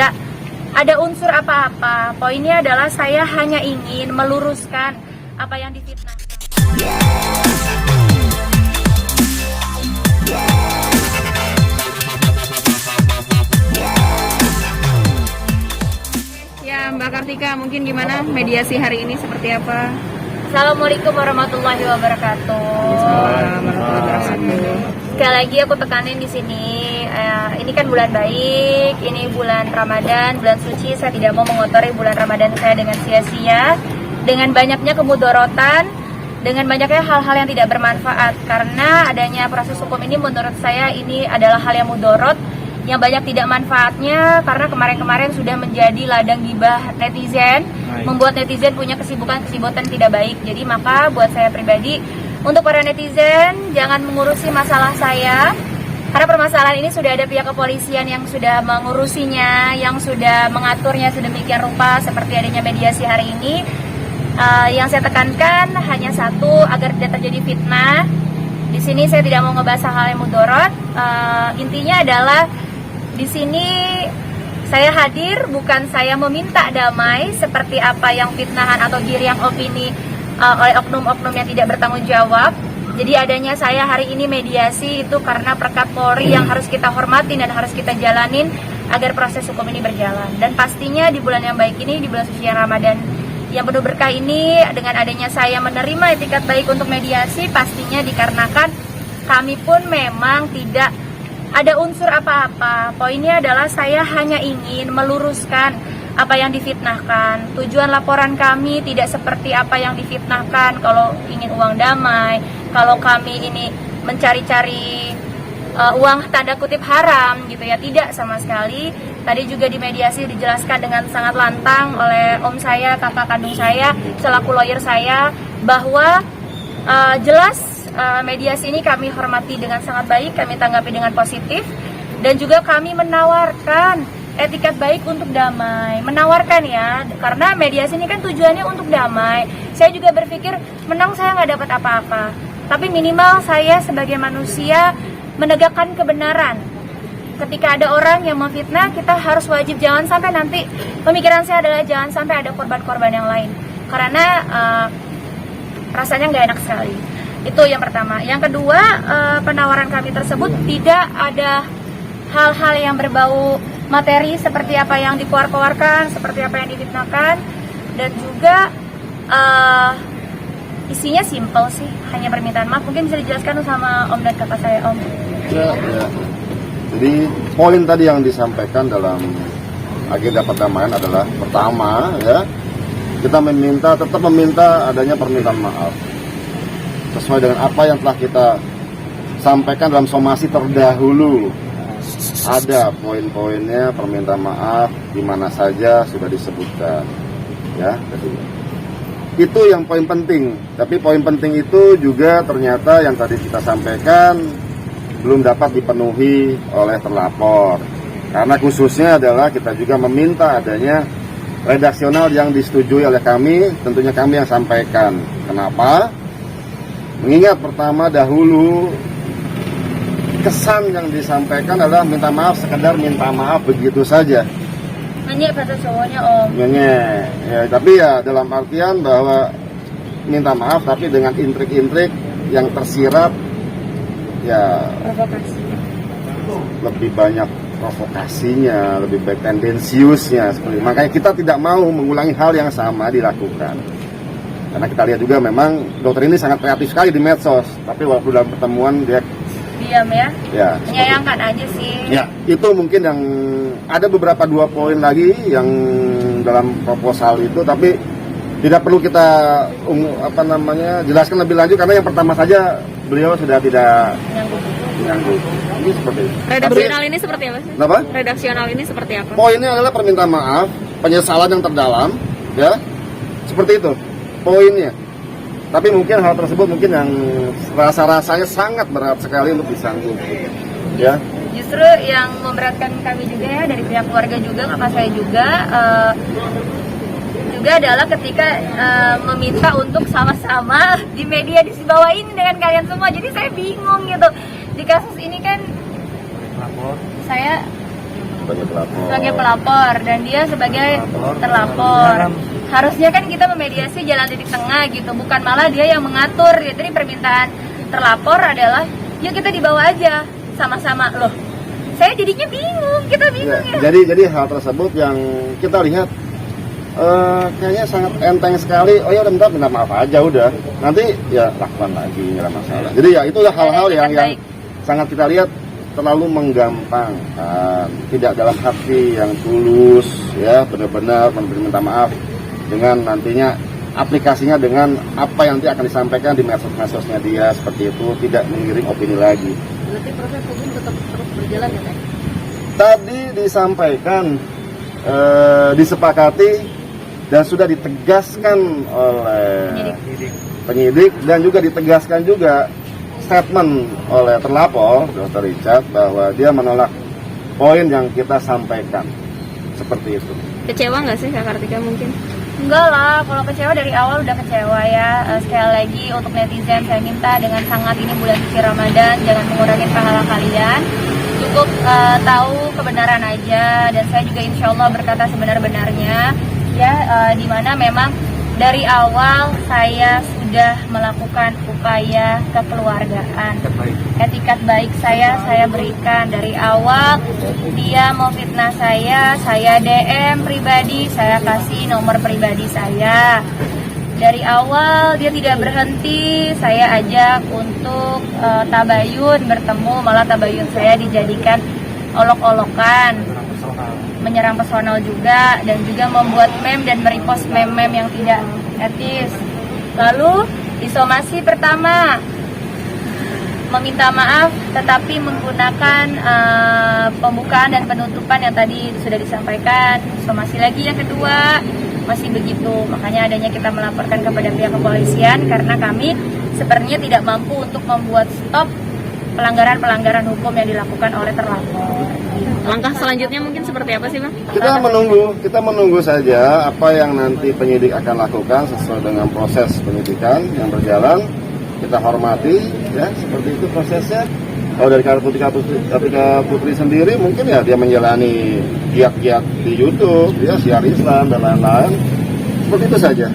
tidak ada unsur apa-apa. Poinnya adalah saya hanya ingin meluruskan apa yang difitnahkan. Ya, Mbak Kartika, mungkin gimana mediasi hari ini seperti apa? Assalamualaikum warahmatullahi wabarakatuh. Sekali lagi aku tekanin di sini, ini kan bulan baik, ini bulan Ramadan, bulan suci. Saya tidak mau mengotori bulan Ramadan saya dengan sia-sia, dengan banyaknya kemudorotan, dengan banyaknya hal-hal yang tidak bermanfaat. Karena adanya proses hukum ini menurut saya ini adalah hal yang mudorot, yang banyak tidak manfaatnya, karena kemarin-kemarin sudah menjadi ladang gibah netizen, membuat netizen punya kesibukan tidak baik. Jadi maka buat saya pribadi, untuk para netizen jangan mengurusi masalah saya, karena permasalahan ini sudah ada pihak kepolisian yang sudah mengurusinya, yang sudah mengaturnya sedemikian rupa seperti adanya mediasi hari ini. Yang saya tekankan hanya satu, agar tidak terjadi fitnah. Di sini saya tidak mau ngebahas hal yang mudorot. Intinya adalah di sini saya hadir bukan saya meminta damai seperti apa yang fitnahan atau giring opini oleh oknum-oknum yang tidak bertanggung jawab. Jadi adanya saya hari ini mediasi itu karena Perkap Polri yang harus kita hormatin dan harus kita jalanin agar proses hukum ini berjalan. Dan pastinya di bulan yang baik ini, di bulan suci Ramadan yang penuh berkah ini, dengan adanya saya menerima etikat baik untuk mediasi, pastinya dikarenakan kami pun memang tidak ada unsur apa-apa. Poinnya adalah saya hanya ingin meluruskan apa yang difitnahkan. Tujuan laporan kami tidak seperti apa yang difitnahkan, kalau ingin uang damai, kalau kami ini mencari-cari uang tanda kutip haram gitu ya, tidak sama sekali. Tadi juga di mediasi dijelaskan dengan sangat lantang oleh om saya, kakak kandung saya, selaku lawyer saya, bahwa jelas mediasi ini kami hormati dengan sangat baik, kami tanggapi dengan positif, dan juga kami menawarkan etikat baik untuk damai. Menawarkan ya, karena mediasi ini kan tujuannya untuk damai. Saya juga berpikir, menang saya nggak dapat apa-apa, tapi minimal saya sebagai manusia menegakkan kebenaran. Ketika ada orang yang memfitnah, kita harus wajib, jangan sampai nanti, pemikiran saya adalah jangan sampai ada korban-korban yang lain, karena rasanya nggak enak sekali. Itu yang pertama. Yang kedua, penawaran kami tersebut tidak ada hal-hal yang berbau materi seperti apa yang dikeluarkan, seperti apa yang difitnahkan, dan juga isinya simple sih, hanya permintaan maaf. Mungkin bisa dijelaskan sama om dan kakak saya, om. Ya. Jadi poin tadi yang disampaikan dalam agenda perdamaian adalah pertama, ya, kita tetap meminta adanya permintaan maaf sesuai dengan apa yang telah kita sampaikan dalam somasi terdahulu. Ada poin-poinnya permintaan maaf di mana saja sudah disebutkan, ya. Itu yang poin penting. Tapi poin penting itu juga ternyata yang tadi kita sampaikan belum dapat dipenuhi oleh terlapor. Karena khususnya adalah kita juga meminta adanya redaksional yang disetujui oleh kami, tentunya kami yang sampaikan. Kenapa? Mengingat pertama dahulu kesan yang disampaikan adalah minta maaf, sekedar minta maaf begitu saja. Hanya kata cowoknya, om. Ya, tapi ya dalam artian bahwa minta maaf tapi dengan intrik-intrik yang tersirat, ya Provokasi. lebih banyak provokasinya, lebih baik tendensiusnya seperti. Makanya kita tidak mau mengulangi hal yang sama dilakukan. Karena kita lihat juga memang dokter ini sangat kreatif sekali di medsos, tapi waktu dalam pertemuan dia diam ya. Ya, menyayangkan aja sih. Ya, itu mungkin yang ada beberapa 2 poin lagi yang dalam proposal itu, tapi tidak perlu kita jelaskan lebih lanjut karena yang pertama saja beliau sudah tidak menyanggup. Ini seperti itu. Redaksional ini seperti apa sih? Kenapa? Redaksional ini seperti apa? Poinnya adalah permintaan maaf, penyesalan yang terdalam, ya, seperti itu poinnya. Tapi mungkin hal tersebut mungkin yang rasa-rasanya sangat berat sekali untuk disanggup, ya. Justru yang memberatkan kami juga ya, dari pihak keluarga juga, kakak saya juga adalah ketika meminta untuk sama-sama di media dibawain dengan kalian semua. Jadi saya bingung gitu. Di kasus ini kan saya sebagai pelapor. Sebagai pelapor dan dia sebagai terlapor. Harusnya kan kita memediasi jalan titik tengah gitu, bukan malah dia yang mengatur. Jadi permintaan terlapor adalah, yuk kita dibawa aja sama-sama loh. Saya jadinya bingung, kita bingung ya. Jadi hal tersebut yang kita lihat kayaknya sangat enteng sekali. Oh ya udah minta maaf aja udah. Nanti ya lakukan lagi, nggak ada masalah. Jadi ya itulah hal-hal yang sangat kita lihat terlalu menggampangkan, tidak dalam hati yang tulus ya, benar-benar minta maaf dengan nantinya aplikasinya dengan apa yang nanti akan disampaikan di medsos-medsosnya dia, seperti itu, tidak mengiring opini lagi. Berarti proses hukum tetap terus berjalan ya, Pak? Tadi disampaikan, disepakati dan sudah ditegaskan oleh penyidik dan juga ditegaskan juga statement oleh terlapor Dr. Richard bahwa dia menolak poin yang kita sampaikan, seperti itu. Kecewa nggak sih Kak Kartika mungkin? Enggak lah, kalau kecewa dari awal udah kecewa ya. Sekali lagi untuk netizen saya minta dengan sangat, ini bulan suci Ramadan, jangan mengurangi pahala kalian. Cukup tahu kebenaran aja, dan saya juga insya Allah berkata sebenar-benarnya ya, dimana memang dari awal saya sudah melakukan upaya kekeluargaan. Etikat baik saya berikan dari awal. Dia mau fitnah saya DM pribadi, saya kasih nomor pribadi saya. Dari awal dia tidak berhenti, saya ajak untuk tabayun, bertemu, malah tabayun saya dijadikan olok-olokan, menyerang personal juga, dan juga membuat meme dan merepost meme-meme yang tidak etis. Lalu di somasi pertama meminta maaf tetapi menggunakan pembukaan dan penutupan yang tadi sudah disampaikan. Somasi lagi yang kedua masih begitu, makanya adanya kita melaporkan kepada pihak kepolisian karena kami sepertinya tidak mampu untuk membuat stop pelanggaran-pelanggaran hukum yang dilakukan oleh terlapor. Langkah selanjutnya mungkin seperti apa sih, Bang? Kita menunggu saja apa yang nanti penyidik akan lakukan sesuai dengan proses penyidikan yang berjalan. Kita hormati ya, seperti itu prosesnya. Kalau dari Kartika Putri sendiri mungkin ya dia menjalani giat-giat di YouTube, dia siar Islam dan lain-lain. Seperti itu saja.